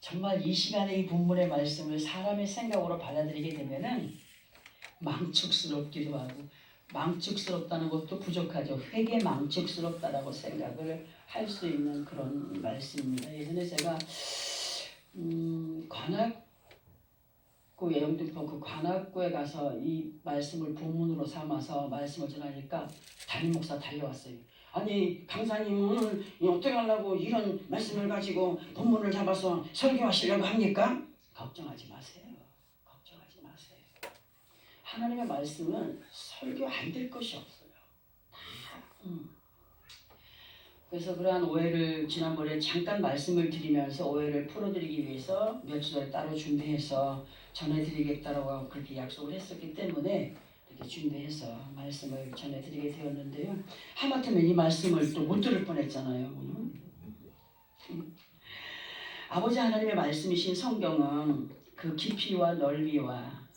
정말 이 시간에 이 본문의 말씀을 사람의 생각으로 받아들이게 되면은 망측스럽기도 하고, 망측스럽다는 것도 부족하죠. 회개 망측스럽다라고 생각을 할 수 있는 그런 말씀입니다. 예전에 제가 관악구 영등포 그 관악구에 가서 이 말씀을 본문으로 삼아서 말씀을 전하니까 담임 목사 달려왔어요. 아니 강사님은 어떻게 하려고 이런 말씀을 가지고 본문을 잡아서 설교하시려고 합니까? 걱정하지 마세요. 걱정하지 마세요. 하나님의 말씀은 설교 안 될 것이 없어요. 그래서 그러한 오해를 지난번에 잠깐 말씀을 드리면서 오해를 풀어드리기 위해서 며칠 전에 따로 준비해서 전해드리겠다라고 그렇게 약속을 했었기 때문에 이렇게 준비해서 말씀을 전해드리게 되었는데요. 하마터면 이 말씀을 또 못 들을 뻔했잖아요. 아버지 하나님의 말씀이신 성경은 그 깊이와 넓이와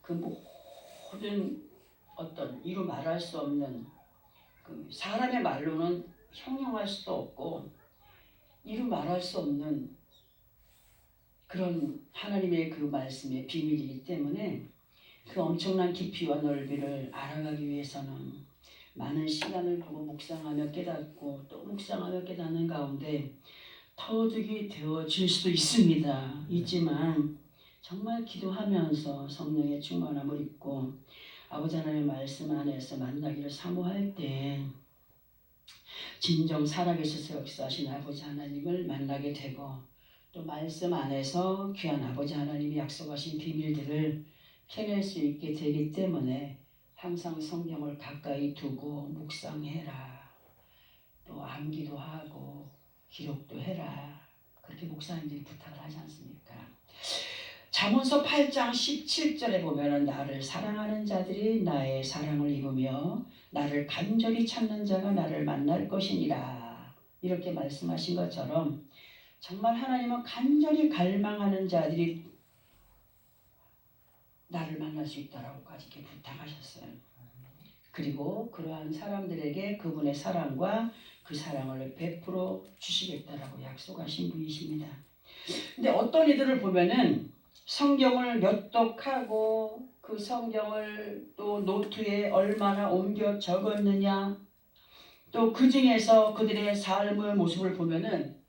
그 모든 어떤 이루 말할 수 없는 그 사람의 말로는 형용할 수도 없고 이루 말할 수 없는 그런 하나님의 그 말씀의 비밀이기 때문에 그 엄청난 깊이와 넓이를 알아가기 위해서는 많은 시간을 두고 묵상하며 깨닫고 또 묵상하며 깨닫는 가운데 터득이 되어질 수도 있지만 정말 기도하면서 성령의 충만함을 입고 아버지 하나님의 말씀 안에서 만나기를 사모할 때 진정 살아계셔서 역사하신 아버지 하나님을 만나게 되고 또 말씀 안에서 귀한 아버지 하나님이 약속하신 비밀들을 캐낼 수 있게 되기 때문에 항상 성경을 가까이 두고 묵상해라. 또 암기도 하고 기록도 해라. 그렇게 목사님들이 부탁을 하지 않습니까? 잠언서 8장 17절에 보면 나를 사랑하는 자들이 나의 사랑을 입으며 나를 간절히 찾는 자가 나를 만날 것이니라. 이렇게 말씀하신 것처럼 정말 하나님은 간절히 갈망하는 자들이 나를 만날 수 있다라고까지 이렇게 부탁하셨어요. 그리고 그러한 사람들에게 그분의 사랑과 그 사랑을 베풀어 주시겠다라고 약속하신 분이십니다. 근데 어떤 이들을 보면은 성경을 몇독하고 그 성경을 또 노트에 얼마나 옮겨 적었느냐 또 그 중에서 그들의 삶의 모습을 보면은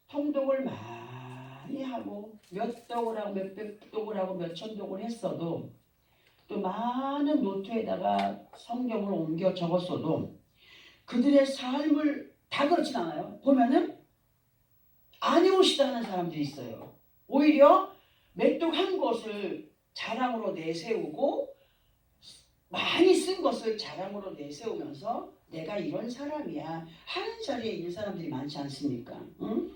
통독을 많이 하고 몇 독을 하고 몇백 독을 하고 몇천 독을 했어도 또 많은 노트에다가 성경을 옮겨 적었어도 그들의 삶을 다 그렇진 않아요. 보면은 안 해오시다는 사람들이 있어요. 오히려 몇독한 것을 자랑으로 내세우고 많이 쓴 것을 자랑으로 내세우면서 내가 이런 사람이야 하는 자리에 있는 사람들이 많지 않습니까? 응?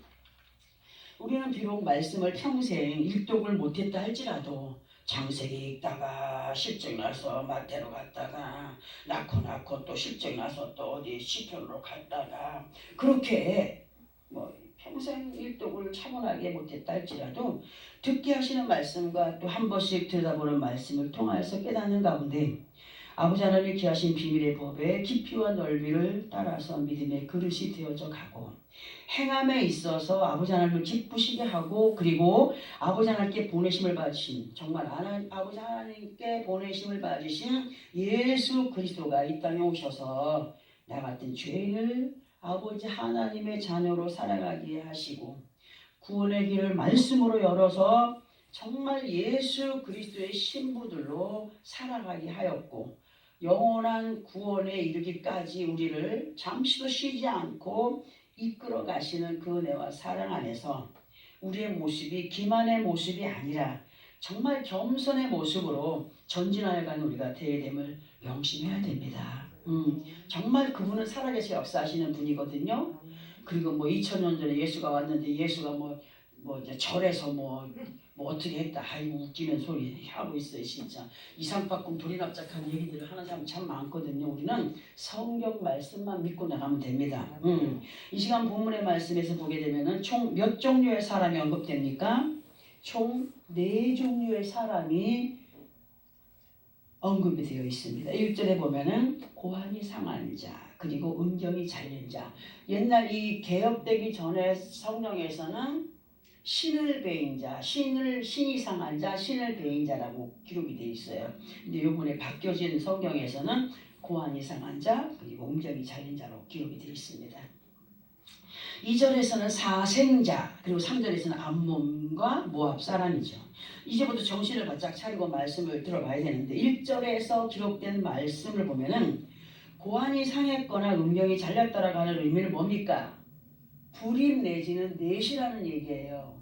우리는 비록 말씀을 평생 일독을 못했다 할지라도 창세기 읽다가 실증 나서 마태로 갔다가 낳고 또 실증 나서 또 어디 시편으로 갔다가 그렇게 뭐 평생 일독을 차분하게 못했다 할지라도 듣게 하시는 말씀과 또 한 번씩 들여다보는 말씀을 통하여서 깨닫는 가운데 아버지 하나님이 귀하신 비밀의 법에 깊이와 넓이를 따라서 믿음의 그릇이 되어져 가고 행함에 있어서 아버지 하나님을 기쁘시게 하고 그리고 아버지 하나님께 보내심을 받으신 정말 아버지 하나님께 보내심을 받으신 예수 그리스도가 이 땅에 오셔서 나 같은 죄인을 아버지 하나님의 자녀로 살아가게 하시고 구원의 길을 말씀으로 열어서 정말 예수 그리스도의 신부들로 살아가게 하였고 영원한 구원에 이르기까지 우리를 잠시도 쉬지 않고 이끌어 가시는 그 은혜와 사랑 안에서 우리의 모습이 기만의 모습이 아니라 정말 겸손의 모습으로 전진하여 가는 우리가 되어야 됨을 명심해야 됩니다. 정말 그분은 살아계셔 역사하시는 분이거든요. 그리고 뭐 2000년 전에 예수가 왔는데 예수가 뭐 이제 절에서 뭐 어떻게 했다 아이고 웃기는 소리 하고 있어요. 진짜 이상바꿈 돌이납작한 얘기들을 하는 사람 참 많거든요. 우리는 성경 말씀만 믿고 나가면 됩니다. 이 시간 본문의 말씀에서 보게 되면은 총 몇 종류의 사람이 언급됩니까? 총 4종류의 사람이 언급이 되어 있습니다. 1절에 보면은 고환이 상한 자 그리고 음경이 잘린 자. 옛날 이 개혁되기 전에 성경에서는 신을 배인 자, 신이 상한 자, 신을 배인 자라고 기록이 되어 있어요. 근데 이번에 바뀌어진 성경에서는 고환이 상한 자, 그리고 음정이 잘린 자로 기록이 되어 있습니다. 2절에서는 사생자, 그리고 3절에서는 암몬과 모압 사람이죠. 이제부터 정신을 바짝 차리고 말씀을 들어봐야 되는데 1절에서 기록된 말씀을 보면은 고환이 상했거나 음경이 잘렸다라고 하는 의미는 뭡니까? 불임 내지는 넷이라는 얘기예요.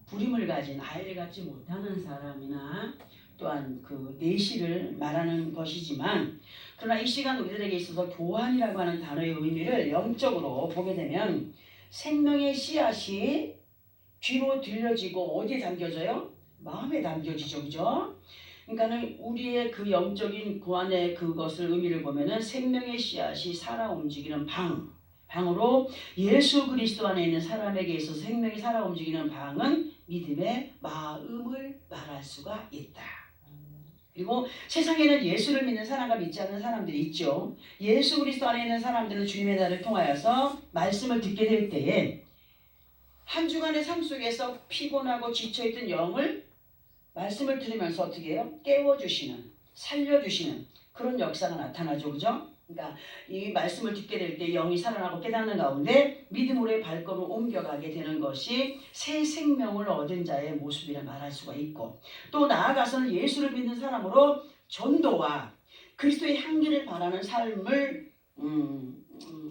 불임을 가진 아이를 갖지 못하는 사람이나 또한 그 내시를 말하는 것이지만, 그러나 이 시간 우리들에게 있어서 교환이라고 하는 단어의 의미를 영적으로 보게 되면 생명의 씨앗이 귀로 들려지고 어디에 담겨져요? 마음에 담겨지죠, 그죠? 그러니까는 우리의 그 영적인 교환의 그것을 의미를 보면은 생명의 씨앗이 살아 움직이는 방으로 예수 그리스도 안에 있는 사람에게 있어서 생명이 살아 움직이는 방은 믿음의 마음을 말할 수가 있다. 그리고 세상에는 예수를 믿는 사람과 믿지 않는 사람들이 있죠. 예수 그리스도 안에 있는 사람들은 주님의 날을 통하여서 말씀을 듣게 될 때에 한 주간의 삶 속에서 피곤하고 지쳐있던 영을 말씀을 들으면서 어떻게 해요? 깨워주시는, 살려주시는 그런 역사가 나타나죠. 그죠? 그러니까 이 말씀을 듣게 될 때 영이 살아나고 깨닫는 가운데 믿음으로의 발걸음을 옮겨가게 되는 것이 새 생명을 얻은 자의 모습이라 말할 수가 있고, 또 나아가서는 예수를 믿는 사람으로 전도와 그리스도의 향기를 바라는 삶을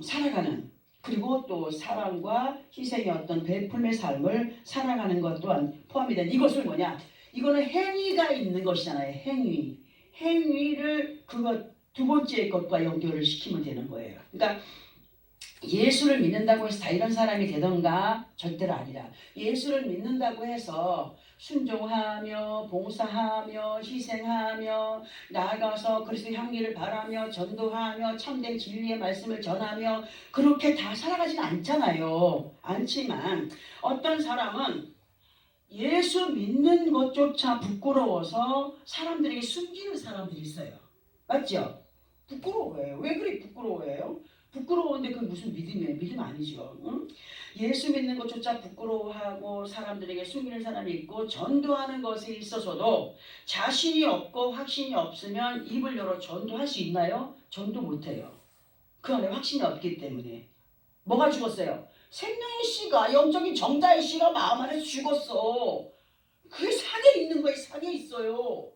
살아가는, 그리고 또 사랑과 희생의 어떤 베풀의 삶을 살아가는 것 또한 포함이 된, 이것을 뭐냐? 이거는 행위가 있는 것이잖아요. 행위를 그것 두 번째 것과 연결을 시키면 되는 거예요. 그러니까 예수를 믿는다고 해서 다 이런 사람이 되던가 절대로 아니라, 예수를 믿는다고 해서 순종하며 봉사하며 희생하며 나아가서 그리스도의 향기를 바라며 전도하며 참된 진리의 말씀을 전하며 그렇게 다 살아가진 않잖아요. 않지만 어떤 사람은 예수 믿는 것조차 부끄러워서 사람들에게 숨기는 사람들이 있어요. 맞죠? 부끄러워해요. 왜 그리 부끄러워해요? 부끄러운데 그게 무슨 믿음이에요? 믿음 아니죠. 응? 예수 믿는 것조차 부끄러워하고 사람들에게 숨기는 사람이 있고, 전도하는 것에 있어서도 자신이 없고 확신이 없으면 입을 열어 전도할 수 있나요? 전도 못해요. 그 안에 확신이 없기 때문에. 뭐가 죽었어요? 생명의 씨가, 영적인 정자의 씨가 마음 안에서 죽었어. 그게 상에 있는 거예요. 상에 있어요.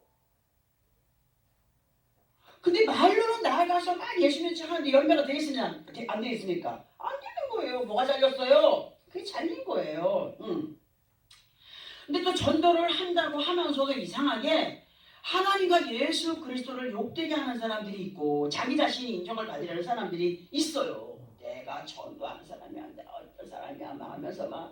근데 말로는 나아가서 막 예수 믿지 하는데 열매가 되겠으냐? 안 되겠습니까? 안 되는 거예요. 뭐가 잘렸어요? 그게 잘린 거예요. 근데 또 전도를 한다고 하면서도 이상하게 하나님과 예수 그리스도를 욕되게 하는 사람들이 있고, 자기 자신이 인정을 받으려는 사람들이 있어요. 내가 전도하는 사람이 안 돼, 어떤 사람이야 막 하면서 막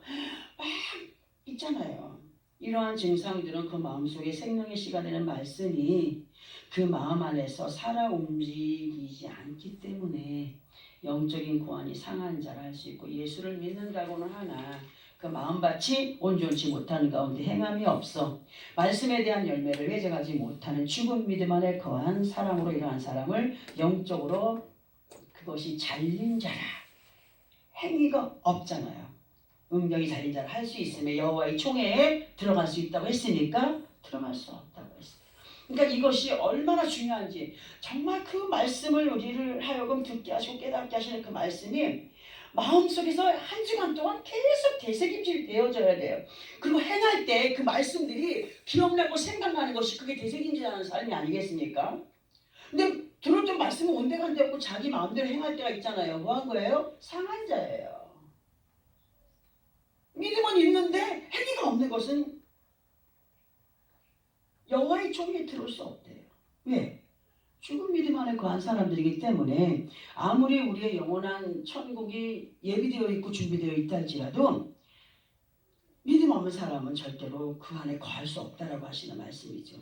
있잖아요. 이러한 증상들은 그 마음속에 생명의 씨가 되는 말씀이 그 마음 안에서 살아 움직이지 않기 때문에 영적인 고안이 상한 자라 할 수 있고, 예수를 믿는다고는 하나 그 마음밭이 온전치 못하는 가운데 행함이 없어 말씀에 대한 열매를 맺어가지 못하는 죽은 믿음 안에 거한 사람으로, 이러한 사람을 영적으로 그것이 잘린 자라. 행위가 없잖아요. 음경이 잘린 자를 할 수 있으며 여호와의 총회에 들어갈 수 있다고 했으니까 들어갈 수 없다고 했어요. 그러니까 이것이 얼마나 중요한지, 정말 그 말씀을 우리를 하여금 듣게 하시고 깨닫게 하시는 그 말씀이 마음속에서 한 주간 동안 계속 되새김질 되어져야 돼요. 그리고 행할 때 그 말씀들이 기억나고 생각나는 것이 그게 되새김질하는 삶이 아니겠습니까? 근데 들었던 말씀은 온데간데 없고 자기 마음대로 행할 때가 있잖아요. 뭐 한 거예요? 상한 자예요. 믿음은 있는데 행위가 없는 것은 여호와의 총회에 들어올 수 없대요. 왜? 죽은 믿음 안에 거한 사람들이기 때문에 아무리 우리의 영원한 천국이 예비되어 있고 준비되어 있다 할지라도 믿음 없는 사람은 절대로 그 안에 거할 수 없다라고 하시는 말씀이죠.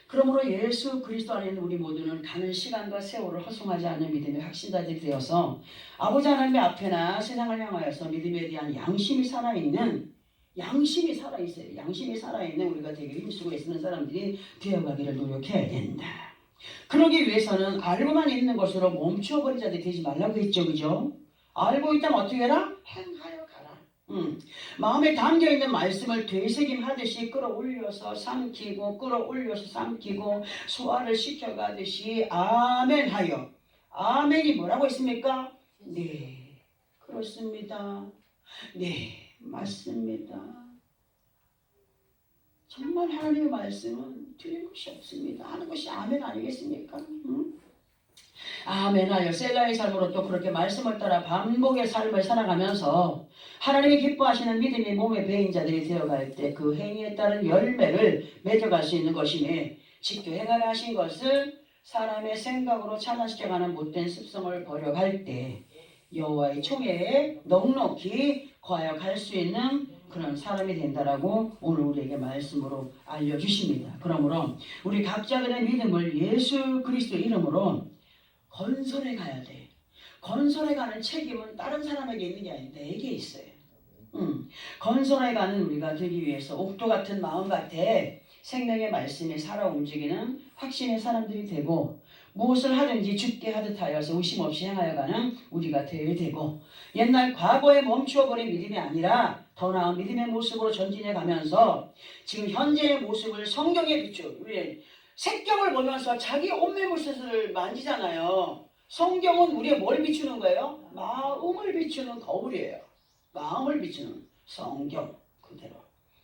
그러므로 예수 그리스도 안에 있는 우리 모두는 가는 시간과 세월을 허송하지 않는 믿음의 확신자들이 되어서 아버지 하나님의 앞에나 세상을 향하여서 믿음에 대한 양심이 살아있어요. 양심이 살아있는 우리가 되게 힘쓰고 있는 사람들이 되어가기를 노력해야 된다. 그러기 위해서는 알고만 있는 것으로 멈춰버린 자들이 되지 말라고 했죠. 그죠? 알고 있다면 어떻게 해라? 행하여 가라. 마음에 담겨있는 말씀을 되새김하듯이 끌어올려서 삼키고 끌어올려서 삼키고 소화를 시켜가듯이 아멘하여. 아멘이 뭐라고 했습니까? 네, 그렇습니다. 네, 맞습니다. 정말 하나님의 말씀은 틀린 것이 없습니다. 하는 것이 아멘 아니겠습니까? 아멘하여 셀라의 삶으로 또 그렇게 말씀을 따라 반복의 삶을 살아가면서 하나님이 기뻐하시는 믿음의 몸에 배인 자들이 되어갈 때 그 행위에 따른 열매를 맺어갈 수 있는 것이니 직도 행하라 하신 것을 사람의 생각으로 차단시켜가는 못된 습성을 버려갈 때 여호와의 총회에 넉넉히 거하여 갈 수 있는 그런 사람이 된다라고 오늘 우리에게 말씀으로 알려주십니다. 그러므로 우리 각자들의 믿음을 예수 그리스도 이름으로 건설해 가야 돼. 건설해 가는 책임은 다른 사람에게 있는 게 아니라 내게 있어요. 건설해 가는 우리가 되기 위해서 옥토 같은 마음 같아 생명의 말씀에 살아 움직이는 확신의 사람들이 되고 무엇을 하든지 죽게 하듯 하여서 의심 없이 행하여 가는 우리가 되어야 되고 옛날 과거에 멈추어버린 믿음이 아니라 더 나은 믿음의 모습으로 전진해 가면서 지금 현재의 모습을 성경에 비추어 우리 색경을 보면서 자기 옷매무새를 만지잖아요. 성경은 우리의 뭘 비추는 거예요? 마음을 비추는 거울이에요. 마음을 비추는 성경 그대로.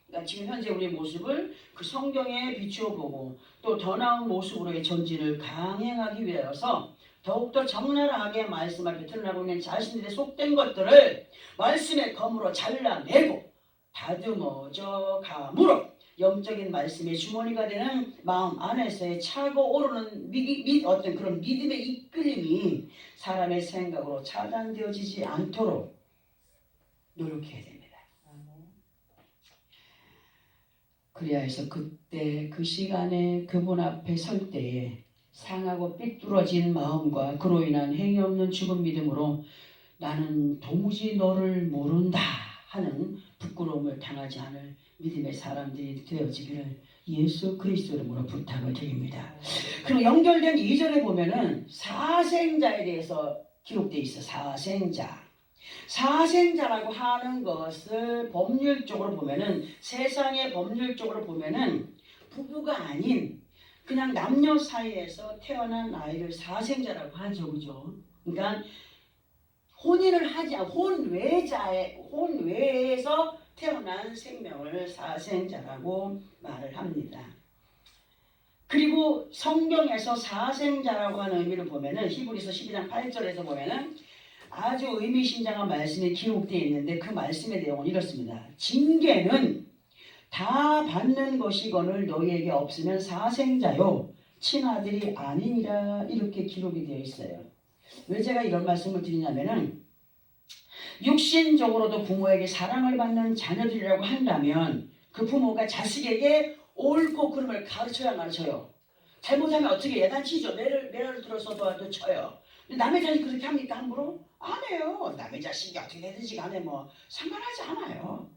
그러니까 지금 현재 우리의 모습을 그 성경에 비추어 보고 또 더 나은 모습으로의 전진을 강행하기 위해서 더욱더 적나라하게 말씀 앞에 드러나고 있는 자신들의 속된 것들을 말씀의 검으로 잘라내고 다듬어져 감으로 영적인 말씀의 주머니가 되는 마음 안에서의 차고 오르는 어떤 그런 믿음의 이끌림이 사람의 생각으로 차단되어지지 않도록 노력해야 됩니다. 그래야 해서 그때 그 시간에 그분 앞에 설 때에 상하고 삐뚤어진 마음과 그로 인한 행위 없는 죽은 믿음으로 나는 도무지 너를 모른다 하는 부끄러움을 당하지 않을 믿음의 사람들이 되어지기를 예수 그리스도 이름으로 부탁을 드립니다. 그리고 연결된 2절에 보면은 사생자에 대해서 기록되어 있어. 사생자라고 하는 것을 법률적으로 보면은 세상의 법률적으로 보면은 부부가 아닌 그냥 남녀 사이에서 태어난 아이를 사생자라고 하죠. 그죠? 그러니까 혼인을 하지 않고 혼외에서 태어난 생명을 사생자라고 말을 합니다. 그리고 성경에서 사생자라고 하는 의미를 보면은 히브리서 12장 8절에서 보면은 아주 의미심장한 말씀이 기록되어 있는데 그 말씀의 내용은 이렇습니다. 징계는 다 받는 것이거늘 너희에게 없으면 사생자요 친아들이 아니니라 이렇게 기록이 되어 있어요. 왜 제가 이런 말씀을 드리냐면은 육신적으로도 부모에게 사랑을 받는 자녀들이라고 한다면 그 부모가 자식에게 옳고 그름을 가르쳐야 가르쳐요. 잘못하면 어떻게 예단치죠. 매를 들어서도 쳐요. 남의 자식 그렇게 합니까 함부로? 안 해요. 남의 자식이 어떻게 되든지 간에 뭐 상관하지 않아요.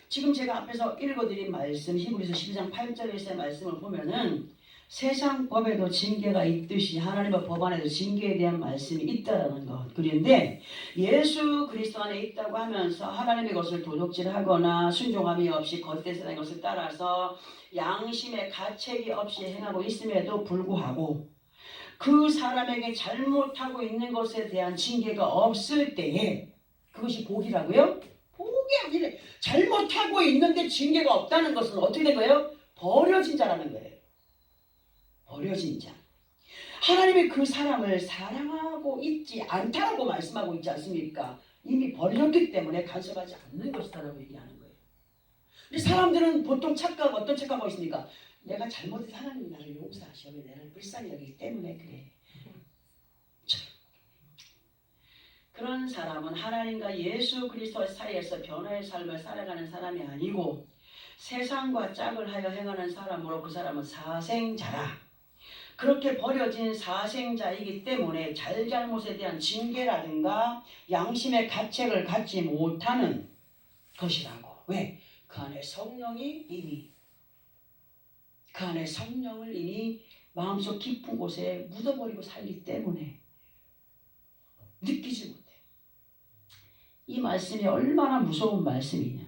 지금 제가 앞에서 읽어드린 말씀 히브리서 12장 8절에서의 말씀을 보면은 세상 법에도 징계가 있듯이 하나님의 법 안에도 징계에 대한 말씀이 있다라는 것. 그런데 예수 그리스도 안에 있다고 하면서 하나님의 것을 도둑질하거나 순종함이 없이 겉에서의 것을 따라서 양심의 가책이 없이 행하고 있음에도 불구하고 그 사람에게 잘못하고 있는 것에 대한 징계가 없을 때에 그것이 복이라고요? 복이 아니라 잘못하고 있는데 징계가 없다는 것은 어떻게 된 거예요? 버려진 자라는 거예요. 버려진 자. 하나님이 그 사람을 사랑하고 있지 않다라고 말씀하고 있지 않습니까? 이미 버렸기 때문에 간섭하지 않는 것이다라고 얘기하는 거예요. 근데 사람들은 보통 어떤 착각하고 있습니까? 내가 잘못해서 하나님 나를 용서하셔. 나를 불쌍히 여기기 때문에 그래. 그런 사람은 하나님과 예수 그리스도 사이에서 변화의 삶을 살아가는 사람이 아니고 세상과 짝을 하여 행하는 사람으로 그 사람은 사생자라. 그렇게 버려진 사생자이기 때문에 잘잘못에 대한 징계라든가 양심의 가책을 갖지 못하는 것이라고. 왜? 그 안에 성령이 이미 그 안에 성령을 이미 마음속 깊은 곳에 묻어버리고 살기 때문에 느끼지 못해. 이 말씀이 얼마나 무서운 말씀이냐.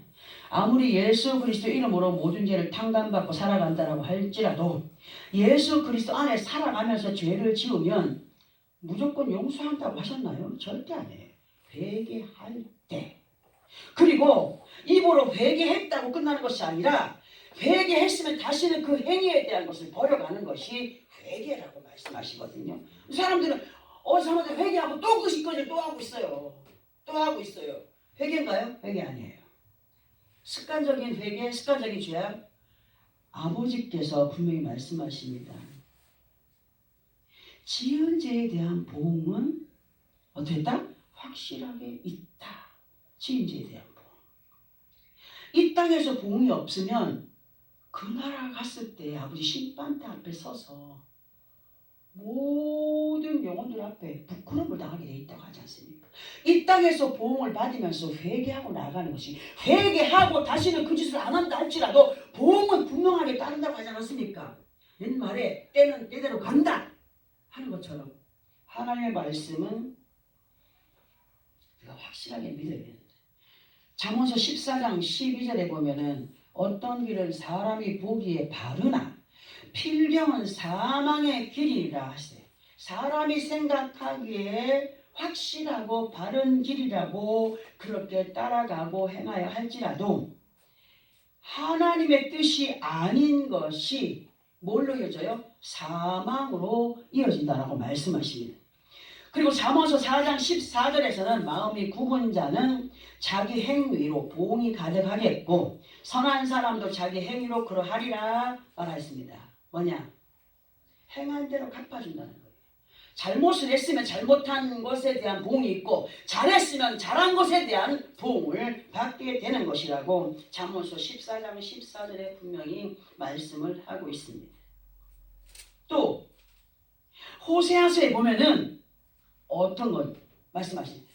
아무리 예수 그리스도 이름으로 모든 죄를 탕감받고 살아간다라고 할지라도 예수 그리스도 안에 살아가면서 죄를 지으면 무조건 용서한다고 하셨나요? 절대 아니에요. 회개할 때. 그리고 입으로 회개했다고 끝나는 것이 아니라 회개했으면 다시는 그 행위에 대한 것을 버려가는 것이 회개라고 말씀하시거든요. 사람들은 사람들 회개하고 또 그 짓거리를 또 하고 있어요. 또 하고 있어요. 회개인가요? 회개 아니에요. 습관적인 회개, 습관적인 죄악. 아버지께서 분명히 말씀하십니다. 지은 죄에 대한 보응은 어떻게 했다? 확실하게 있다. 지은 죄에 대한 보응. 이 땅에서 보응이 없으면 그 나라 갔을 때 아버지 심판대 앞에 서서 모든 영혼들 앞에 부끄러움을 당하게 돼 있다고 하지 않습니까? 이 땅에서 보응을 받으면서 회개하고 나아가는 것이, 회개하고 다시는 그 짓을 안 한다 할지라도 보응은 분명하게 따른다고 하지 않았습니까? 옛말에 때는 때대로 간다 하는 것처럼 하나님의 말씀은 우리가 확실하게 믿어야 되는데, 잠언서 14장 12절에 보면은 어떤 길은 사람이 보기에 바르나 필경은 사망의 길이라 하세요. 사람이 생각하기에 확실하고 바른 길이라고 그렇게 따라가고 행하여 할지라도 하나님의 뜻이 아닌 것이 뭘로 이어져요? 사망으로 이어진다라고 말씀하십니다. 그리고 잠언서 4장 14절에서는 마음이 굽은 자는 자기 행위로 보응이 가득하겠고 선한 사람도 자기 행위로 그러하리라 말하였습니다. 뭐냐? 행한 대로 갚아준다는 거예요. 잘못을 했으면 잘못한 것에 대한 보응이 있고 잘했으면 잘한 것에 대한 보응을 받게 되는 것이라고 잠언서 14장 14절에 분명히 말씀을 하고 있습니다. 또 호세아서에 보면은 어떤 것 말씀하십니다.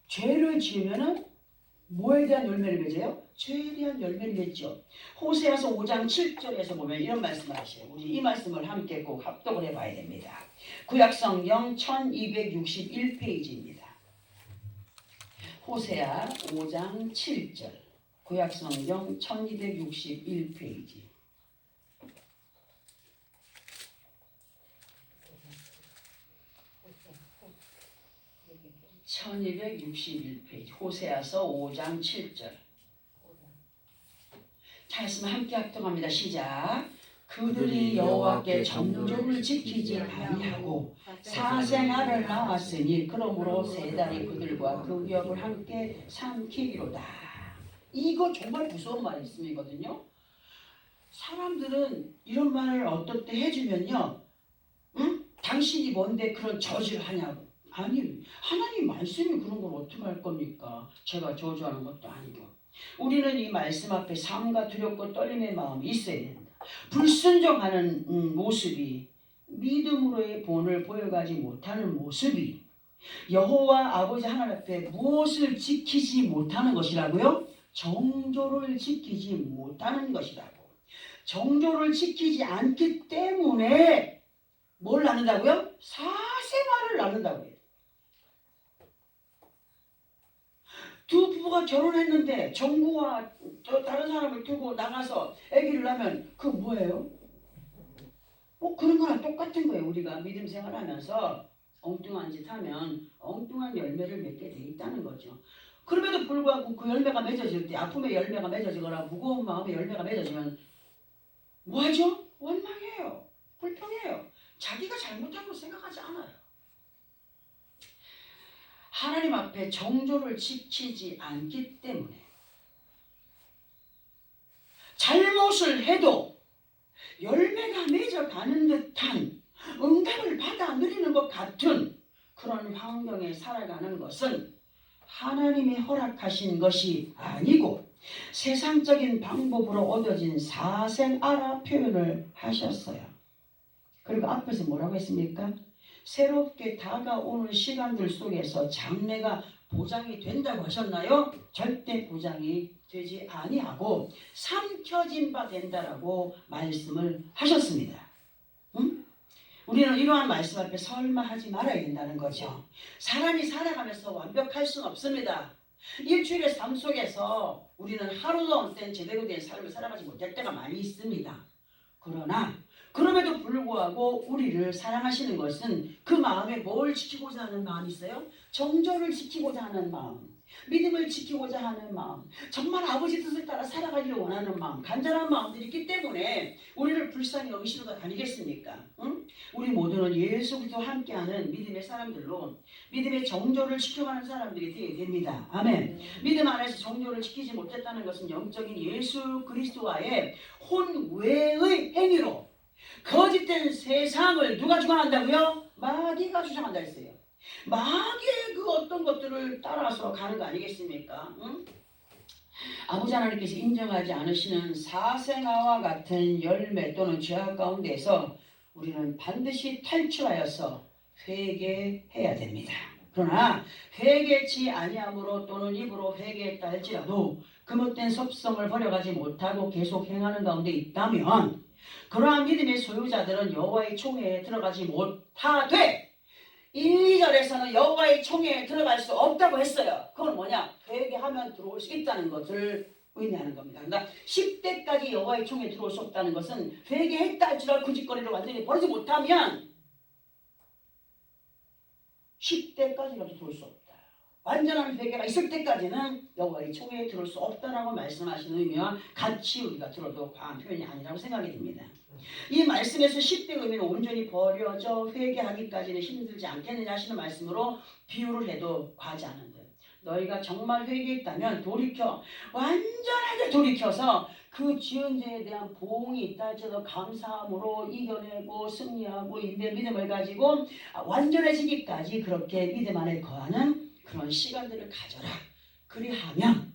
죄를 지으면은 뭐에 대한 열매를 맺어요? 죄에 대한 열매를 맺죠. 호세아서 5장 7절에서 보면 이런 말씀을 하셔요. 우리 이 말씀을 함께 꼭 합독을 해봐야 됩니다. 구약성경 1261페이지입니다. 호세아 5장 7절 구약성경 1261페이지. (1261페이지) 호세아서 5장 7절. 자, 말씀 함께 합독합니다. 시작. 그들이 여호와께 정조를 지키지 아니하고 사생아를 낳았으니 그러므로 세 달이 그들과 그 위협을 함께 삼키기로다. 이거 정말 무서운 말씀이거든요. 사람들은 이런 말을 어떨 때 해주면요, 응? 당신이 뭔데 그런 저주를 하냐고. 아니, 하나님 말씀이 그런 걸 어떻게 할 겁니까? 제가 저주하는 것도 아니고. 우리는 이 말씀 앞에 삶과 두렵고 떨림의 마음이 있어야 된다. 불순종하는 모습이, 믿음으로의 본을 보여가지 못하는 모습이 여호와 아버지 하나님 앞에 무엇을 지키지 못하는 것이라고요? 정조를 지키지 못하는 것이라고. 정조를 지키지 않기 때문에 뭘 낳는다고요? 사생활을 낳는다고요. 두 부부가 결혼했는데 정부와 다른 사람을 두고 나가서 아기를 낳으면 그거 뭐예요? 그런 거랑 똑같은 거예요. 우리가 믿음 생활하면서 엉뚱한 짓 하면 엉뚱한 열매를 맺게 돼 있다는 거죠. 그럼에도 불구하고 그 열매가 맺어질 때, 아픔의 열매가 맺어지거나 무거운 마음의 열매가 맺어지면 뭐하죠? 원망해요. 불평해요. 자기가 잘못한 거 생각하지 않아요. 하나님 앞에 정조를 지키지 않기 때문에 잘못을 해도 열매가 맺어가는 듯한, 응답을 받아 누리는 것 같은 그런 환경에 살아가는 것은 하나님이 허락하신 것이 아니고 세상적인 방법으로 얻어진 사생아라 표현을 하셨어요. 그리고 앞에서 뭐라고 했습니까? 새롭게 다가오는 시간들 속에서 장래가 보장이 된다고 하셨나요? 절대 보장이 되지 아니하고 삼켜진 바 된다라고 말씀을 하셨습니다. 응? 우리는 이러한 말씀 앞에 설마 하지 말아야 된다는 거죠. 사람이 살아가면서 완벽할 수는 없습니다. 일주일의 삶 속에서 우리는 하루도 어느 때는 제대로 된 삶을 살아가지 못할 때가 많이 있습니다. 그러나 그럼에도 불구하고 우리를 사랑하시는 것은 그 마음에 뭘 지키고자 하는 마음이 있어요? 정절을 지키고자 하는 마음, 믿음을 지키고자 하는 마음, 정말 아버지 뜻을 따라 살아가기를 원하는 마음, 간절한 마음들이 있기 때문에 우리를 불쌍히 여기시는 것 아니겠습니까? 응? 우리 모두는 예수 그리스도와 함께하는 믿음의 사람들로 믿음의 정조를 지켜가는 사람들이 되어야 됩니다. 아멘. 믿음 안에서 정조를 지키지 못했다는 것은 영적인 예수 그리스도와의 혼외의 행위로 거짓된 세상을 누가 주장한다고요? 마귀가 주장한다 했어요. 마귀의 그 어떤 것들을 따라서 가는 거 아니겠습니까? 응? 아버지 하나님께서 인정하지 않으시는 사생아와 같은 열매 또는 죄악 가운데서 우리는 반드시 탈출하여서 회개해야 됩니다. 그러나 회개치 아니함으로 또는 입으로 회개했다 할지라도 그못된 섭성을 버려가지 못하고 계속 행하는 가운데 있다면 그러한 믿음의 소유자들은 여호와의 총회에 들어가지 못하되 1, 2절에서는 여호와의 총회에 들어갈 수 없다고 했어요. 그건 뭐냐? 회개하면 들어올 수 있다는 것을 의미하는 겁니다. 그러니까 10대까지 여호와의 총회에 들어올 수 없다는 것은 회개했다 할지라도 그 짓거리를 완전히 버리지 못하면 10대까지라도 들어올 수 없다. 완전한 회개가 있을 때까지는 여호와의 총회에 들어올 수 없다라고 말씀하시는 의미와 같이 우리가 들어도 과한 표현이 아니라고 생각이 듭니다. 이 말씀에서 10대 의미는 온전히 버려져 회개하기까지는 힘들지 않겠느냐 하시는 말씀으로 비유를 해도 과하지 않은 듯. 너희가 정말 회개했다면 돌이켜 완전하게 돌이켜서 그 지은 죄에 대한 보응이 있다 할지라도 감사함으로 이겨내고 승리하고 인내 믿음을 가지고 완전해지기까지 그렇게 믿음 안에 거하는 그런 시간들을 가져라. 그리하면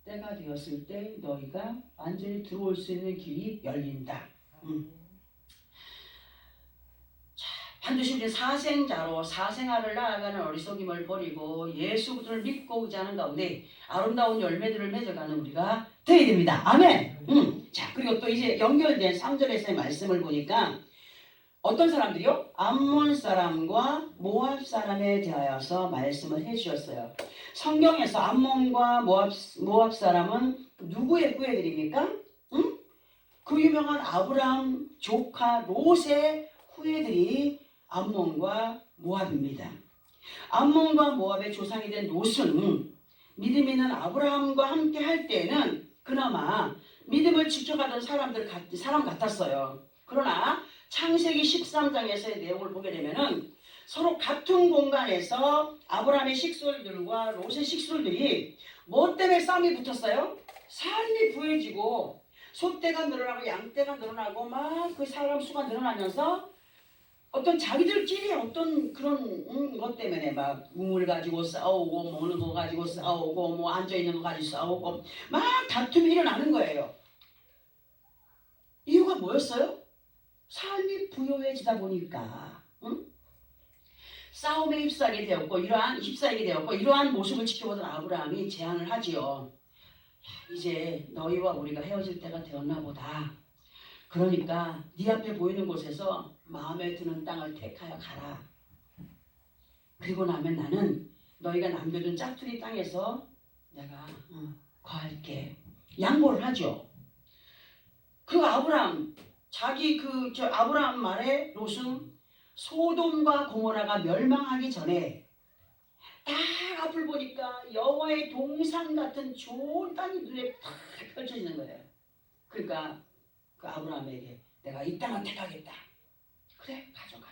때가 되었을 때 너희가 완전히 들어올 수 있는 길이 열린다. 자, 반드시 우리 사생자로 사생활을 나아가는 어리석임을 버리고 예수 그리스도를 믿고 의지하는 가운데 아름다운 열매들을 맺어가는 우리가 되어야 됩니다. 아멘. 자, 그리고 또 이제 연결된 3절에서의 말씀을 보니까 어떤 사람들이요? 암몬 사람과 모압 사람에 대하여서 말씀을 해주셨어요. 성경에서 암몬과 모압 사람은 누구의 후예들입니까? 응? 그 유명한 아브라함 조카 롯의 후예들이 암몬과 모압입니다. 암몬과 모압의 조상이 된 롯은 믿음 있는 아브라함과 함께 할 때는 그나마 믿음을 지켜가던 사람 같았어요. 그러나 창세기 13장에서의 내용을 보게 되면은 서로 같은 공간에서 아브라함의 식솔들과 롯의 식솔들이 뭐 때문에 싸움이 붙었어요? 삶이 부해지고 소떼가 늘어나고 양떼가 늘어나고 막 그 사람 수가 늘어나면서 어떤 자기들끼리 어떤 그런 것 때문에 막 우물 가지고 싸우고 먹는 거 가지고 싸우고 뭐 앉아있는 거 가지고 싸우고 막 다툼이 일어나는 거예요. 이유가 뭐였어요? 삶이 부요해지다 보니까 싸움에 휩싸이게 되었고 이러한 모습을 지켜보던 아브라함이 제안을 하지요. 이제 너희와 우리가 헤어질 때가 되었나 보다. 그러니까 네 앞에 보이는 곳에서 마음에 드는 땅을 택하여 가라. 그리고 나면 나는 너희가 남겨둔 짝투리 땅에서 내가 거할게. 양보를 하죠. 그 아브라함 아브라함 말에 롯은 소돔과 고모라가 멸망하기 전에 딱 앞을 보니까 여호와의 동산 같은 좋은 땅이 눈에 탁 펼쳐지는 거예요. 그러니까 그 아브라함에게 내가 이 땅을 택하겠다. 그래 가져가.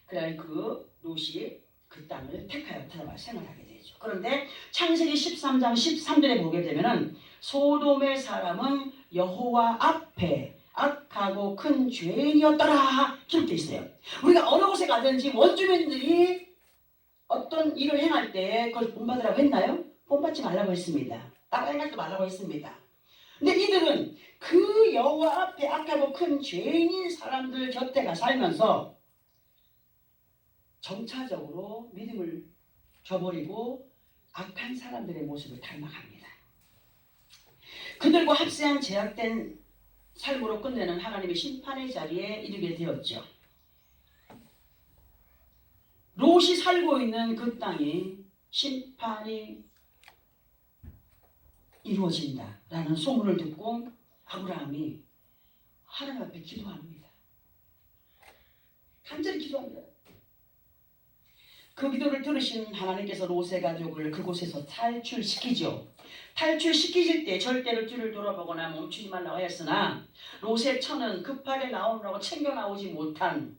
그래 그 롯이 그 땅을 택하여 들어가 생활하게 되죠. 그런데 창세기 13장 13절에 보게 되면은 소돔의 사람은 여호와 앞에 악하고 큰 죄인이었더라 기록되어 있어요. 우리가 어느 곳에 가든지 원주민들이 어떤 일을 행할 때 그걸 본받으라고 했나요? 본받지 말라고 했습니다. 따라 행하지 말라고 했습니다. 근데 이들은 그 여호와 앞에 악하고 큰 죄인인 사람들 곁에가 살면서 점차적으로 믿음을 저버리고 악한 사람들의 모습을 닮아갑니다. 그들과 합세한 제약된 삶으로 끝내는 하나님의 심판의 자리에 이르게 되었죠. 롯이 살고 있는 그 땅이 심판이 이루어진다라는 소문을 듣고 아브라함이 하나님 앞에 기도합니다. 간절히 기도합니다. 그 기도를 들으신 하나님께서 롯의 가족을 그곳에서 탈출시키죠. 탈출시키실 때 절대로 뒤를 돌아보거나 멈추지 말라고 하였으나 롯의 처는 급하게 나오느라고 챙겨 나오지 못한,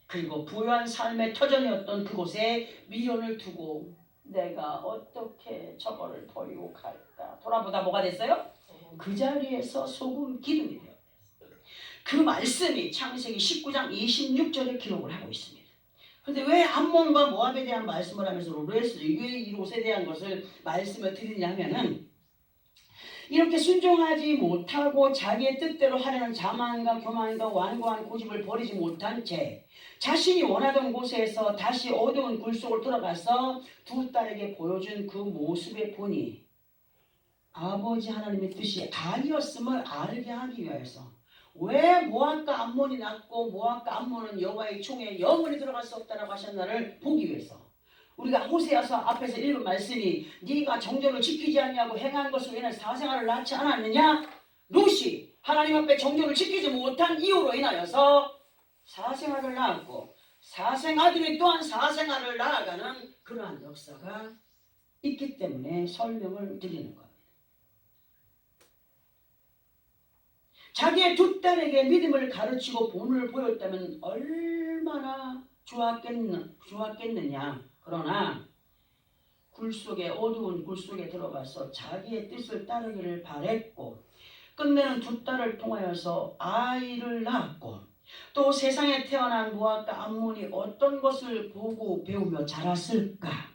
그리고 부유한 삶의 터전이었던 그곳에 미련을 두고 내가 어떻게 저거를 버리고 갈까 돌아보다 뭐가 됐어요? 그 자리에서 소금 기둥이 되었어요. 그 말씀이 창세기 19장 26절에 기록을 하고 있습니다. 그런데 왜 암몬과 모압에 대한 말씀을 하면서 왜 이 롯에 대한 것을 말씀을 드리냐 하면은, 이렇게 순종하지 못하고 자기의 뜻대로 하려는 자만과 교만과 완고한 고집을 버리지 못한 채 자신이 원하던 곳에서 다시 어두운 굴 속을 들어가서 두 딸에게 보여준 그 모습의 본이 아버지 하나님의 뜻이 아니었음을 알게 하기 위해서, 왜 모압과 암몬이 났고 모압과 암몬은 여호와의 총에 영원히 들어갈 수 없다라고 하셨나를 보기 위해서, 우리가 호세아서 앞에서 읽은 말씀이 네가 정절을 지키지 않냐고 행한 것을 인해 사생아를 낳지 않았느냐? 롯이 하나님 앞에 정절을 지키지 못한 이유로 인하여서 사생아를 낳았고 사생아들이 또한 사생아를 낳아가는 그러한 역사가 있기 때문에 설명을 드리는 겁니다. 자기의 두 딸에게 믿음을 가르치고 본을 보였다면 얼마나 좋았겠느냐. 그러나 어두운 굴 속에 들어가서 자기의 뜻을 따르기를 바랬고 끝내는 두 딸을 통하여서 아이를 낳았고, 또 세상에 태어난 모압과 암몬이 어떤 것을 보고 배우며 자랐을까?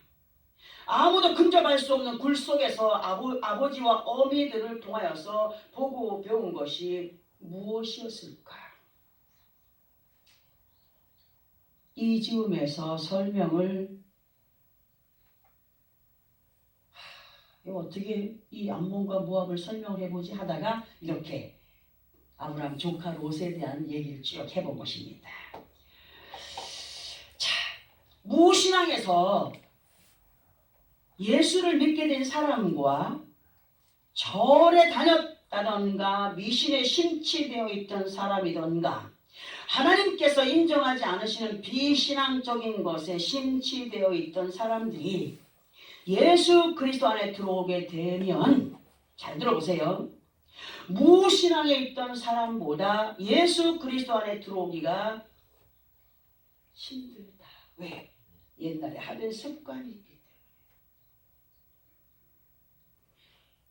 아무도 근접할 수 없는 굴 속에서 아버지와 어미들을 통하여서 보고 배운 것이 무엇이었을까? 이 즈음에서 설명을 어떻게 이 암몬과 모압을 설명을 해보지 하다가 이렇게 아브라함 조카 롯에 대한 얘기를 쭉 해본 것입니다. 자, 무신앙에서 예수를 믿게 된 사람과 절에 다녔다던가 미신에 심취되어 있던 사람이던가 하나님께서 인정하지 않으시는 비신앙적인 것에 심취되어 있던 사람들이 예수 그리스도 안에 들어오게 되면, 잘 들어보세요, 무신앙에 있던 사람보다 예수 그리스도 안에 들어오기가 힘들다. 왜? 옛날에 하던 습관이 있기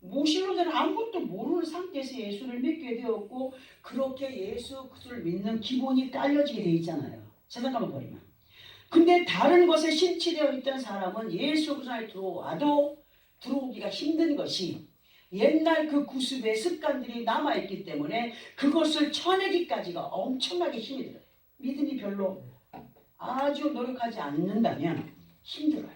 때문에. 무신론자는 아무것도 모르는 상태에서 예수를 믿게 되었고 그렇게 예수 그리스도를 믿는 기본이 깔려지게 돼 있잖아요. 세상과만 버리면. 근데 다른 것에 심취되어 있던 사람은 예수 그리스도 안에 들어와도 들어오기가 힘든 것이 옛날 그 구습의 습관들이 남아있기 때문에 그것을 쳐내기까지가 엄청나게 힘이 들어요. 믿음이 별로 아주 노력하지 않는다면 힘들어요.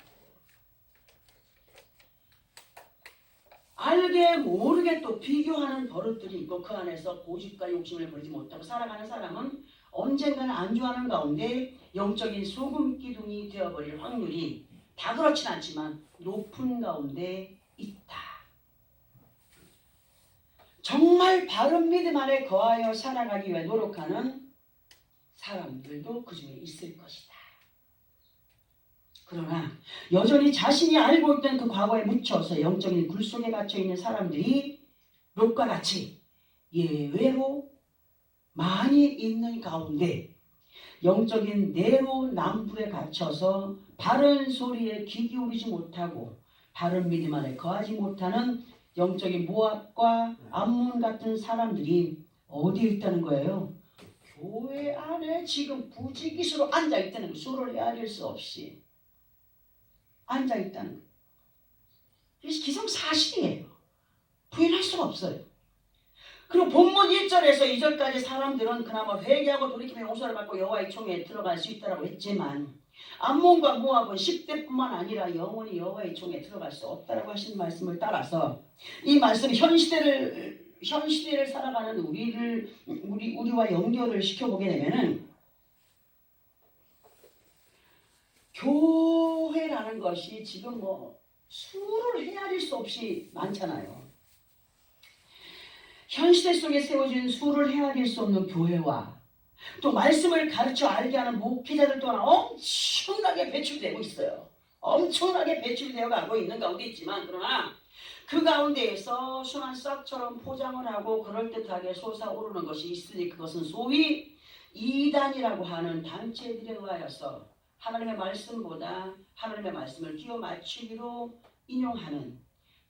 알게 모르게 또 비교하는 버릇들이 있고 그 안에서 고집과 욕심을 버리지 못하고 살아가는 사람은 언젠가는 안주하는 가운데 영적인 소금 기둥이 되어버릴 확률이 다 그렇진 않지만 높은 가운데 있다. 정말 바른 믿음 안에 거하여 살아가기 위해 노력하는 사람들도 그 중에 있을 것이다. 그러나 여전히 자신이 알고 있던 그 과거에 묻혀서 영적인 굴 속에 갇혀있는 사람들이 롯과 같이 예외로 많이 있는 가운데 영적인 내로남불에 갇혀서 바른 소리에 귀 기울이지 못하고 바른 믿음 안에 거하지 못하는 영적인 모압과 암몬 같은 사람들이 어디에 있다는 거예요? 교회 안에 지금 부지기수로 앉아있다는 거예요. 수를 헤아릴 수 없이 앉아있다는 거예요. 그래서 기성사실이에요. 부인할 수가 없어요. 그리고 본문 1절에서 2절까지 사람들은 그나마 회개하고 돌이키며 용서를 받고 여호와의 총에 들어갈 수 있다고 했지만 암몬과 모압은 10대뿐만 아니라 영원히 여호와의 종에 들어갈 수 없다라고 하신 말씀을 따라서 이 말씀 현 시대를 살아가는 우리와 연결을 시켜보게 되면은 교회라는 것이 지금 뭐 수를 헤아릴 수 없이 많잖아요. 현 시대 속에 세워진 수를 헤아릴 수 없는 교회와 또 말씀을 가르쳐 알게 하는 목회자들 또한 엄청나게 배출되고 있어요. 엄청나게 배출되어 가고 있는 가운데 있지만 그러나 그 가운데에서 순한 싹처럼 포장을 하고 그럴듯하게 솟아오르는 것이 있으니 그것은 소위 이단이라고 하는 단체들에 의하여서 하나님의 말씀보다 하나님의 말씀을 끼워 맞추기로 인용하는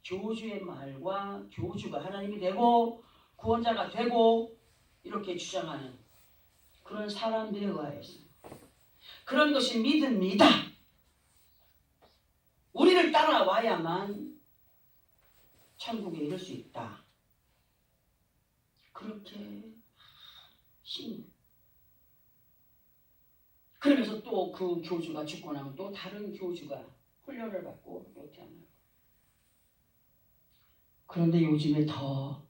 교주의 말과 교주가 하나님이 되고 구원자가 되고 이렇게 주장하는 그런 사람들에 의하여서 그런 것이 믿음이다. 우리를 따라와야만 천국에 이를 수 있다. 그렇게 그러면서 또 그 교주가 죽고 나면 또 다른 교주가 훈련을 받고 또 태어나고. 그런데 요즘에 더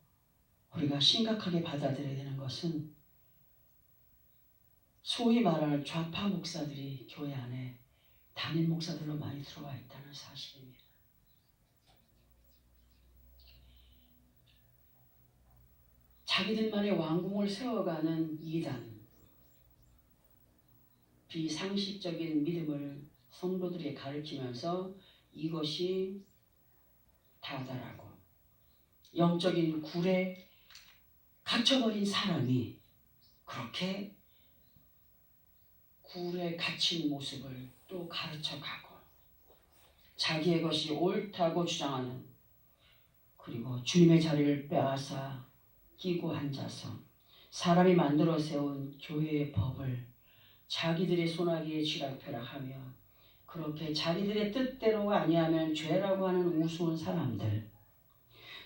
우리가 심각하게 받아들여야 되는 것은 소위 말하는 좌파 목사들이 교회 안에 담임 목사들로 많이 들어와 있다는 사실입니다. 자기들만의 왕궁을 세워가는 이단, 비상식적인 믿음을 성도들이 가르치면서 이것이 다다라고 영적인 굴에 갇혀버린 사람이 그렇게 굴에 갇힌 모습을 또 가르쳐가고 자기의 것이 옳다고 주장하는 그리고 주님의 자리를 빼앗아 끼고 앉아서 사람이 만들어 세운 교회의 법을 자기들의 손아귀에 쥐락펴락하며 그렇게 자기들의 뜻대로 아니하면 죄라고 하는 우스운 사람들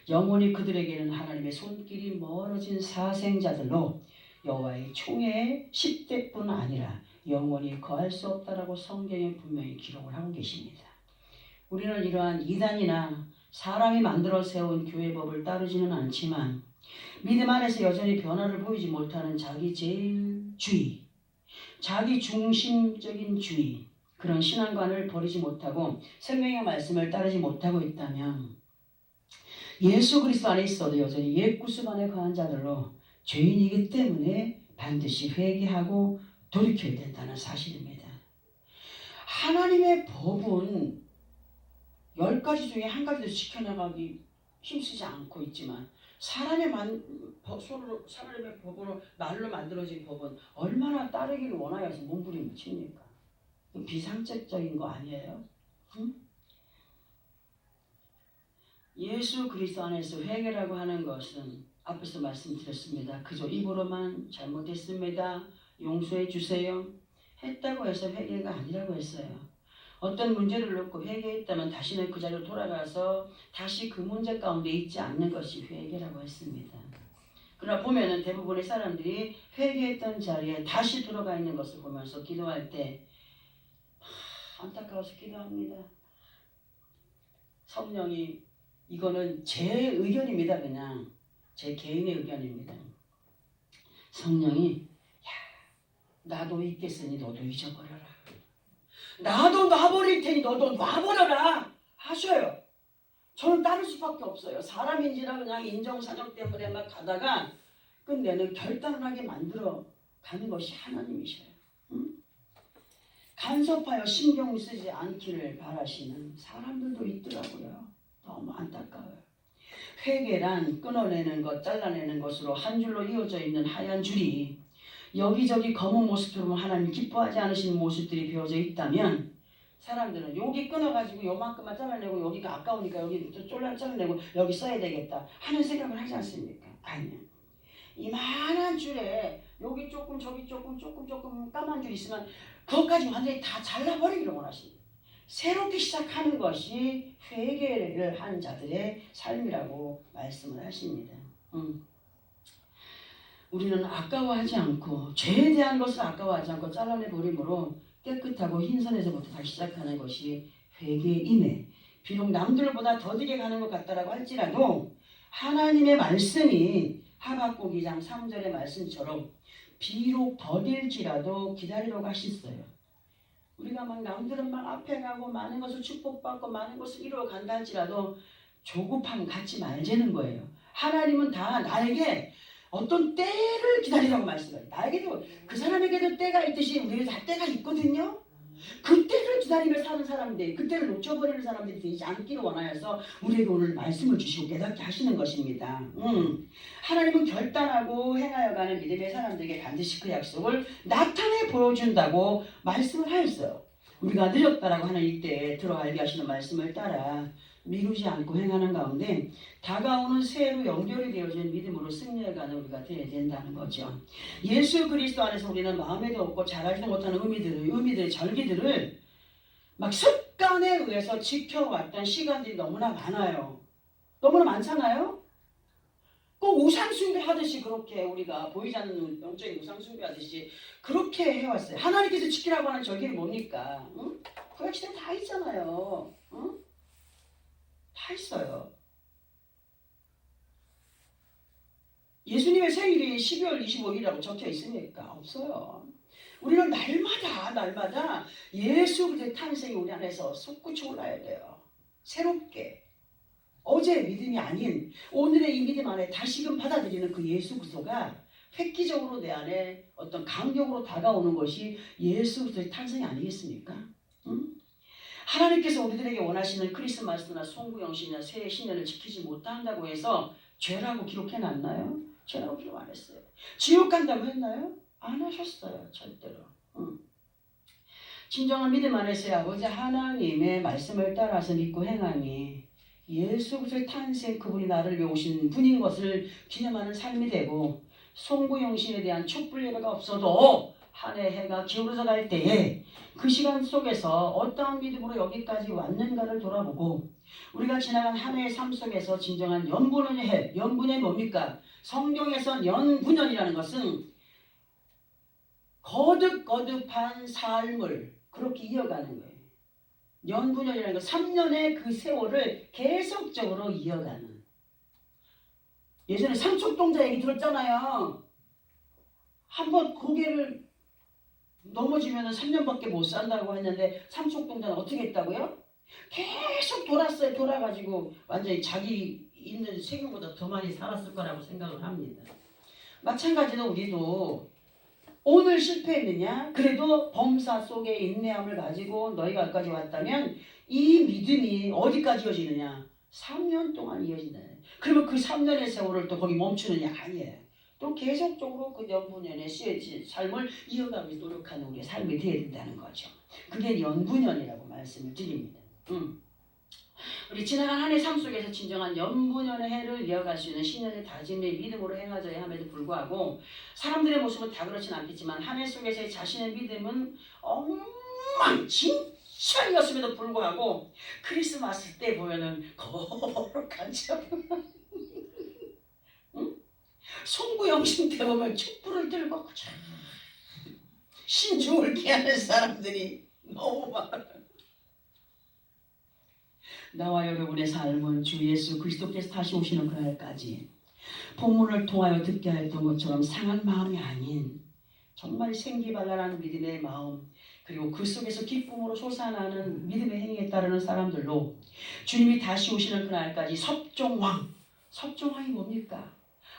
영원히 그들에게는 하나님의 손길이 멀어진 사생자들로 여호와의 총회의 10대뿐 아니라 영원히 거할 수 없다라고 성경에 분명히 기록을 하고 계십니다. 우리는 이러한 이단이나 사람이 만들어 세운 교회법을 따르지는 않지만 믿음 안에서 여전히 변화를 보이지 못하는 자기 제일주의, 자기 중심적인 주의 그런 신앙관을 버리지 못하고 생명의 말씀을 따르지 못하고 있다면 예수 그리스도 안에 있어도 여전히 옛 구습 안에 거한 자들로 죄인이기 때문에 반드시 회개하고 돌이켜야 된다는 사실입니다. 하나님의 법은 10가지 중에 한 가지도 지켜나가기 힘쓰지 않고 있지만 사람의 법으로 말로 만들어진 법은 얼마나 따르기를 원하여서 몸부림칩니까? 비상식적인 거 아니에요? 응? 예수 그리스도 안에서 회개라고 하는 것은 앞에서 말씀드렸습니다. 그저 입으로만 잘못했습니다. 용서해 주세요. 했다고 해서 회개가 아니라고 했어요. 어떤 문제를 놓고 회개했다면 다시는 그 자리로 돌아가서 다시 그 문제 가운데 있지 않는 것이 회개라고 했습니다. 그러나 보면은 대부분의 사람들이 회개했던 자리에 다시 들어가 있는 것을 보면서 기도할 때 안타까워서 기도합니다. 성령이 이거는 제 의견입니다. 그냥 제 개인의 의견입니다. 성령이 나도 잊겠으니 너도 잊어버려라. 나도 놔버릴 테니 너도 놔버려라 하셔요. 저는 따를 수밖에 없어요. 사람인지라 그냥 인정사정 때문에 막 가다가 끝내는 결단하게 만들어 가는 것이 하나님이셔요. 응? 간섭하여 신경 쓰지 않기를 바라시는 사람들도 있더라고요. 너무 안타까워요. 회개란 끊어내는 것, 잘라내는 것으로 한 줄로 이어져 있는 하얀 줄이 여기저기 검은 모습처럼 하나님 기뻐하지 않으시는 모습들이 배어져 있다면 사람들은 여기 끊어가지고 요만큼만 잘라내고 여기가 아까우니까 여기 또 잘라내고 여기 써야 되겠다 하는 생각을 하지 않습니까? 아니요. 이만한 줄에 여기 조금 저기 조금 까만 줄 있으면 그것까지 완전히 다 잘라버리기를 원하십니다. 새롭게 시작하는 것이 회개를 한 자들의 삶이라고 말씀을 하십니다. 우리는 아까워하지 않고 죄에 대한 것을 아까워하지 않고 잘라내버림으로 깨끗하고 흰선에서부터 다시 시작하는 것이 회개의 임해. 비록 남들보다 더디게 가는 것 같다라고 할지라도 하나님의 말씀이 하박국 2장 3절의 말씀처럼 비록 더딜지라도 기다리라고 하셨어요. 우리가 막 남들은 막 앞에 가고 많은 것을 축복받고 많은 것을 이루어 간다 할지라도 조급함 갖지 말자는 거예요. 하나님은 다 나에게 어떤 때를 기다리라고 말씀해요. 나에게도 그 사람에게도 때가 있듯이 우리에게 다 때가 있거든요. 그 때를 기다리며 사는 사람들, 그 때를 놓쳐버리는 사람들이 되지 않기를 원하여서 우리에게 오늘 말씀을 주시고 깨닫게 하시는 것입니다. 하나님은 결단하고 행하여가는 믿음의 사람들에게 반드시 그 약속을 나타내 보여준다고 말씀을 하였어요. 우리가 늦었다라고 하는 이때에 들어 알게 하시는 말씀을 따라 미루지 않고 행하는 가운데 다가오는 새해로 연결이 되어진 믿음으로 승리해가는 우리가 되어야 된다는 거죠. 예수 그리스도 안에서 우리는 마음에도 없고 잘하지도 못하는 의미들의 절기들을 막 습관에 의해서 지켜왔던 시간들이 너무나 많아요. 너무나 많잖아요. 꼭 우상숭배 하듯이 그렇게 우리가 보이지 않는 영적인 우상숭배 하듯이 그렇게 해왔어요. 하나님께서 지키라고 하는 절기는 뭡니까? 응? 구약시대에 다 있잖아요. 응? 다 있어요. 예수님의 생일이 12월 25일이라고 적혀 있습니까? 없어요. 우리는 날마다 예수 그리스도의 탄생이 우리 안에서 솟구쳐 올라야 돼요. 새롭게. 어제의 믿음이 아닌 오늘의 이 믿음 안에 다시금 받아들이는 그 예수 그리스도가 획기적으로 내 안에 어떤 강력으로 다가오는 것이 예수 그리스도의 탄생이 아니겠습니까? 응? 하나님께서 우리들에게 원하시는 크리스마스나 송구영신이나 새해 신년을 지키지 못한다고 해서 죄라고 기록해놨나요? 죄라고 기록 안 했어요. 지옥 간다고 했나요? 안 하셨어요. 절대로. 진정한 믿음 안에서의 아버지 하나님의 말씀을 따라서 믿고 행하니 예수 그리스도의 탄생, 그분이 나를 위해 오신 분인 것을 기념하는 삶이 되고, 송구영신에 대한 촛불 예배가 없어도 한 해 해가 기울어져 갈 때에 그 시간 속에서 어떠한 믿음으로 여기까지 왔는가를 돌아보고, 우리가 지나간 한 해의 삶 속에서 진정한 연분의 해, 연분의 뭡니까? 성경에서 연분연이라는 것은 거듭거듭한 삶을 그렇게 이어가는 거예요. 연분연이라는 건 3년의 그 세월을 계속적으로 이어가는. 예전에 삼척동자 얘기 들었잖아요. 한번 고개를 넘어지면 3년밖에 못 산다고 했는데 삼척동자는 어떻게 했다고요? 계속 돌았어요. 돌아가지고 완전히 자기 있는 세금보다 더 많이 살았을 거라고 생각을 합니다. 마찬가지로 우리도 오늘 실패했느냐? 그래도 범사 속에 인내함을 가지고 너희가 여기까지 왔다면 이 믿음이 어디까지 이어지느냐? 3년 동안 이어진다. 그러면 그 3년의 세월을 또 거기 멈추느냐? 아니에요. 또 계속적으로 그 연분연의 삶을 이어가기 위해 노력하는 우리의 삶이 되어야 된다는 거죠. 그게 연분연이라고 말씀을 드립니다. 우리 지나간 한 해 삶 속에서 진정한 연분연의 해를 이어갈 수 있는 신년의 다짐의 믿음으로 행하져야 함에도 불구하고, 사람들의 모습은 다 그렇진 않겠지만 한 해 속에서의 자신의 믿음은 엉망진창이었음에도 불구하고 크리스마스 때 보면은 거룩한 척 송구영신 때 보면 촛불을 들고 신중을 기하는 사람들이 너무 많아요. 나와 여러분의 삶은 주 예수 그리스도께서 다시 오시는 그날까지 본문을 통하여 듣게 했던 것처럼 상한 마음이 아닌 정말 생기발랄한 믿음의 마음, 그리고 그 속에서 기쁨으로 솟아나는 믿음의 행위에 따르는 사람들로 주님이 다시 오시는 그날까지 섭종왕이 뭡니까?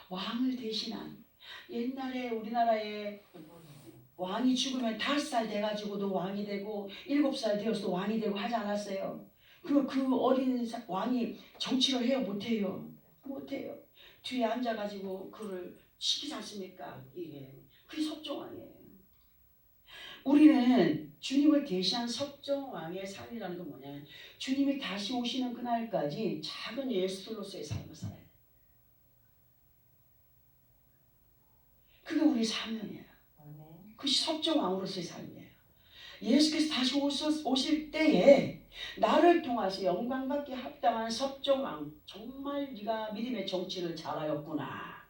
왕을 대신한. 옛날에 우리나라에 왕이 죽으면 5살 돼가지고도 왕이 되고 7살 되어서도 왕이 되고 하지 않았어요? 그 어린 왕이 정치를 해요? 못해요? 못해요. 뒤에 앉아가지고 그를 시키지 않습니까? 그게 섭종왕이에요. 우리는 주님을 대신한 섭종왕의 삶이라는 건 뭐냐? 주님이 다시 오시는 그날까지 작은 예수로서의 삶을 살아야 돼. 그게 우리 사명이에요. 그것이 섭종왕으로서의 삶이에요. 예수께서 다시 오실 때에 나를 통해서 영광받기에 합당한 섭종왕, 정말 네가 믿음의 정치를 잘하였구나.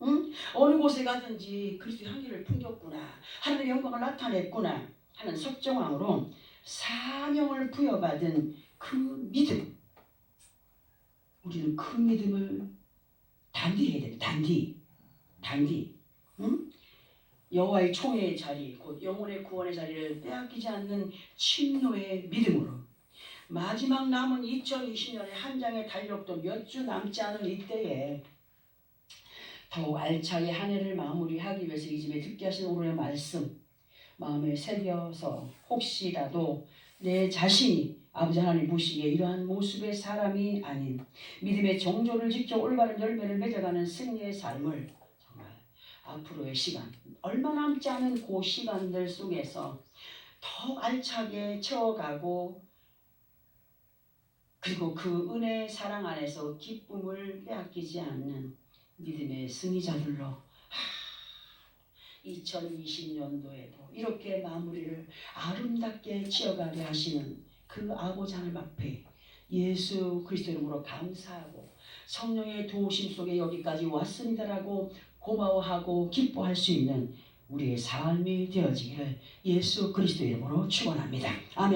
응? 어느 곳에 가든지 그리스도의 향기를 풍겼구나. 하나님의 영광을 나타냈구나 하는 석정왕으로 사명을 부여받은 그 믿음, 우리는 그 믿음을 단디해야 됩니다. 단디. 응? 여호와의 총회의 자리, 곧 영혼의 구원의 자리를 빼앗기지 않는 침노의 믿음으로 마지막 남은 2020년의 한 장의 달력도 몇 주 남지 않은 이때에 더욱 알차게 한 해를 마무리하기 위해서 이 집에 듣게 하신 오늘의 말씀 마음에 새겨서 혹시라도 내 자신이 아버지 하나님 보시기에 이러한 모습의 사람이 아닌 믿음의 정조를 지켜 올바른 열매를 맺어가는 승리의 삶을 정말 앞으로의 시간 얼마 남지 않은 그 시간들 속에서 더욱 알차게 채워가고 그리고 그 은혜의 사랑 안에서 기쁨을 빼앗기지 않는 믿음의 승리자들로 2020년도에도 이렇게 마무리를 아름답게 지어가게 하시는 그 아버지 하나님 앞에 예수 그리스도 이름으로 감사하고 성령의 도우심 속에 여기까지 왔습니다라고 고마워하고 기뻐할 수 있는 우리의 삶이 되어지기를 예수 그리스도 이름으로 축원합니다. 아멘.